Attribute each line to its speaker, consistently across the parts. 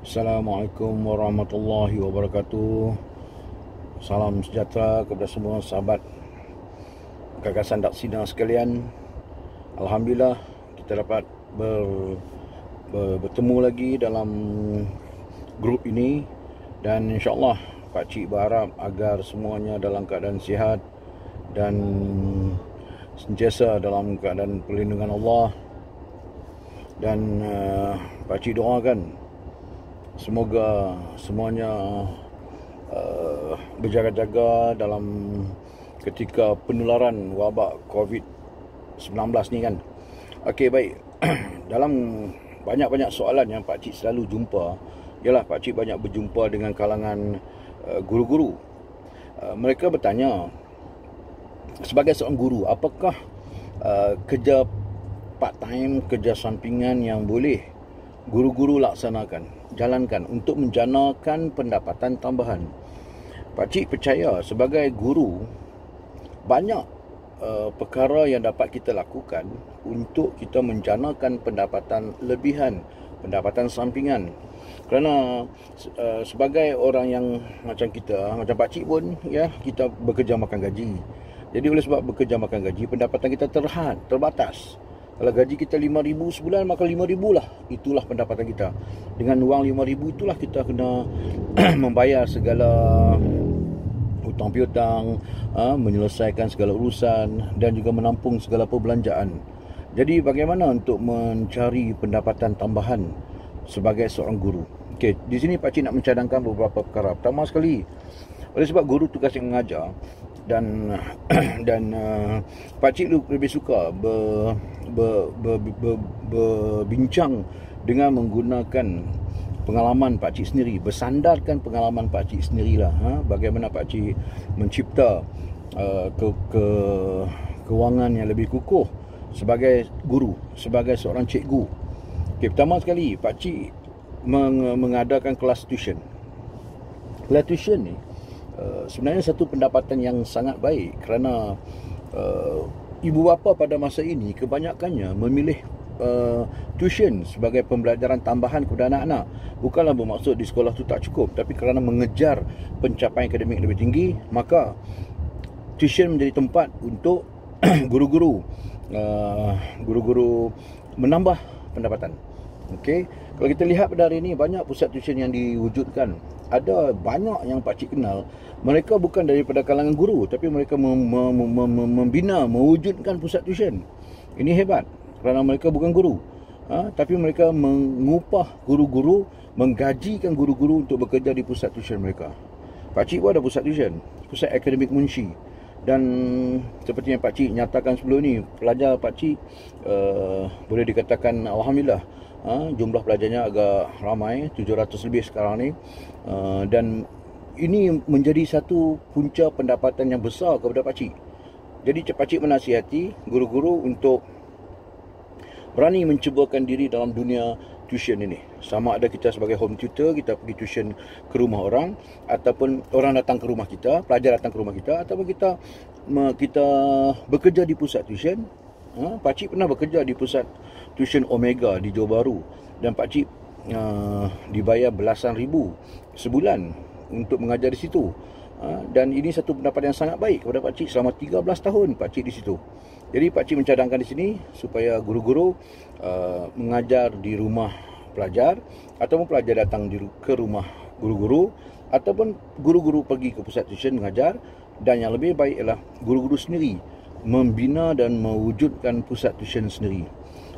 Speaker 1: Assalamualaikum warahmatullahi wabarakatuh. Salam sejahtera kepada semua sahabat gagasan Daksina sekalian. Alhamdulillah kita dapat bertemu lagi dalam grup ini, dan insyaAllah Pakcik berharap agar semuanya dalam keadaan sihat dan sentiasa dalam keadaan perlindungan Allah. Dan Pakcik doakan semoga semuanya berjaga-jaga dalam ketika penularan wabak COVID-19 ni kan. Okey, baik. Dalam banyak-banyak soalan yang Pakcik selalu jumpa, ialah Pakcik banyak berjumpa dengan kalangan guru-guru. Mereka bertanya, sebagai seorang guru, apakah kerja part time, kerja sampingan yang boleh guru-guru jalankan untuk menjanakan pendapatan tambahan? Pakcik percaya sebagai guru banyak perkara yang dapat kita lakukan untuk kita menjanakan pendapatan lebihan, pendapatan sampingan. Kerana sebagai orang yang macam kita, macam Pakcik pun ya, kita bekerja makan gaji. Jadi oleh sebab bekerja makan gaji, pendapatan kita terbatas. Kalau gaji kita 5,000 sebulan, maka 5,000 lah. Itulah pendapatan kita. Dengan wang 5,000 itulah kita kena membayar segala hutang piutang, menyelesaikan segala urusan dan juga menampung segala perbelanjaan. Jadi bagaimana untuk mencari pendapatan tambahan sebagai seorang guru? Okey, di sini Pakcik nak mencadangkan beberapa perkara. Pertama sekali, oleh sebab guru tugas yang mengajar, dan Pakcik lebih suka berbincang dengan menggunakan pengalaman Pakcik sendiri, bersandarkan pengalaman Pakcik sendirilah. Bagaimana Pakcik mencipta kewangan yang lebih kukuh sebagai guru, sebagai seorang cikgu. Okay, pertama sekali Pakcik mengadakan kelas tuition. Kelas tuition ni sebenarnya satu pendapatan yang sangat baik, kerana ibu bapa pada masa ini kebanyakannya memilih tuition sebagai pembelajaran tambahan kepada anak-anak. Bukanlah bermaksud di sekolah tu tak cukup, tapi kerana mengejar pencapaian akademik lebih tinggi, maka tuition menjadi tempat untuk guru-guru menambah pendapatan. Okey, kalau kita lihat pada hari ini, banyak pusat tuition yang diwujudkan. Ada banyak yang Pakcik kenal, mereka bukan daripada kalangan guru, tapi mereka membina, mewujudkan pusat tuition. Ini hebat, kerana mereka bukan guru, tapi mereka mengupah guru-guru, menggajikan guru-guru untuk bekerja di pusat tuition mereka. Pakcik pun ada pusat tuition, pusat akademik Munshi. Dan seperti yang Pakcik nyatakan sebelum ni, pelajar Pakcik boleh dikatakan Alhamdulillah, jumlah pelajarnya agak ramai, 700 lebih sekarang ni. Dan ini menjadi satu punca pendapatan yang besar kepada Pakcik. Jadi Pakcik menasihati guru-guru untuk berani mencubakan diri dalam dunia tuition ini. Sama ada kita sebagai home tutor, kita pergi tuition ke rumah orang, ataupun orang datang ke rumah kita, pelajar datang ke rumah kita, ataupun kita bekerja di pusat tuition. Pakcik pernah bekerja di pusat tuition Omega di Johor Bahru, dan Pakcik dibayar belasan ribu sebulan untuk mengajar di situ. Dan ini satu pendapatan yang sangat baik kepada Pakcik. Selama 13 tahun Pakcik di situ. Jadi Pakcik mencadangkan di sini supaya guru-guru mengajar di rumah pelajar, ataupun pelajar datang ke rumah guru-guru, ataupun guru-guru pergi ke pusat tuition mengajar. Dan yang lebih baik ialah guru-guru sendiri membina dan mewujudkan pusat tuition sendiri.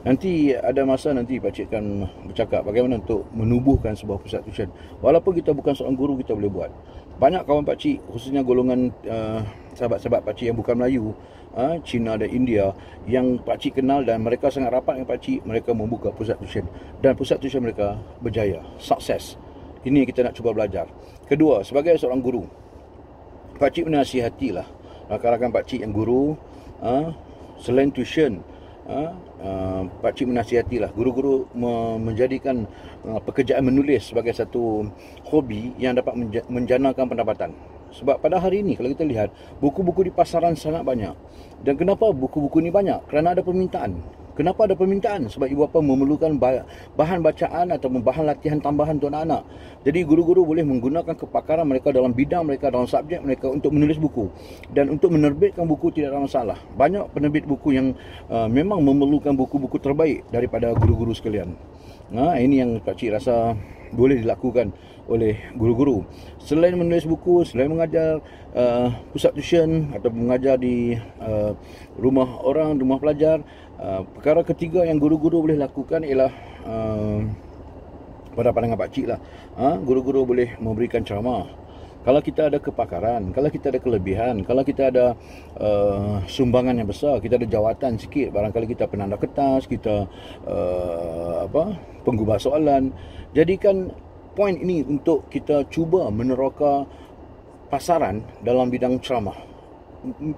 Speaker 1: Nanti ada masa nanti Pakcik akan bercakap bagaimana untuk menubuhkan sebuah pusat tuition. Walaupun kita bukan seorang guru, kita boleh buat. Banyak kawan Pakcik, khususnya golongan sahabat-sahabat Pakcik yang bukan Melayu, Cina dan India, yang Pakcik kenal dan mereka sangat rapat dengan Pakcik, mereka membuka pusat tuition. Dan pusat tuition mereka berjaya, sukses. Ini kita nak cuba belajar. Kedua, sebagai seorang guru, Pakcik menasihatilah rakan-rakan Pakcik yang guru, selain tuition, Pakcik menasihatilah guru-guru menjadikan pekerjaan menulis sebagai satu hobi yang dapat menjanakan pendapatan. Sebab pada hari ini kalau kita lihat, buku-buku di pasaran sangat banyak. Dan kenapa buku-buku ni banyak? Kerana ada permintaan. Kenapa ada permintaan? Sebab ibu bapa memerlukan bahan bacaan atau bahan latihan tambahan untuk anak-anak. Jadi guru-guru boleh menggunakan kepakaran mereka dalam bidang mereka, dalam subjek mereka untuk menulis buku. Dan untuk menerbitkan buku tidak ada masalah. Banyak penerbit buku yang memang memerlukan buku-buku terbaik daripada guru-guru sekalian. Ini yang pakcik rasa boleh dilakukan oleh guru-guru. Selain menulis buku, selain mengajar pusat tuition atau mengajar di rumah orang, rumah pelajar, perkara ketiga yang guru-guru boleh lakukan ialah pada pandangan pakcik lah, guru-guru boleh memberikan ceramah. Kalau kita ada kepakaran, kalau kita ada kelebihan, kalau kita ada sumbangan yang besar, kita ada jawatan sikit, barangkali kita penanda kertas, kita penggubah soalan, jadikan poin ini untuk kita cuba meneroka pasaran dalam bidang ceramah.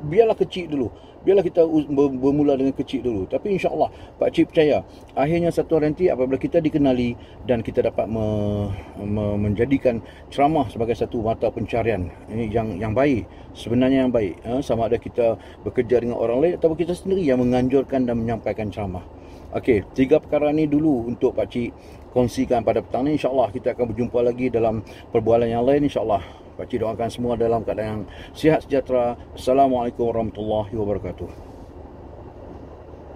Speaker 1: Biarlah kecil dulu, biarlah kita bermula dengan kecil dulu. Tapi insya-Allah pakcik percaya akhirnya satu hari nanti apabila kita dikenali dan kita dapat menjadikan ceramah sebagai satu mata pencarian ini yang baik, sebenarnya yang baik, sama ada kita bekerja dengan orang lain atau kita sendiri yang menganjurkan dan menyampaikan ceramah. Okey, 3 perkara ni dulu untuk pakcik kongsikan pada petang ni. InsyaAllah kita akan berjumpa lagi dalam perbualan yang lain, insyaAllah. Pakcik doakan semua dalam keadaan yang sihat sejahtera. Assalamualaikum warahmatullahi wabarakatuh.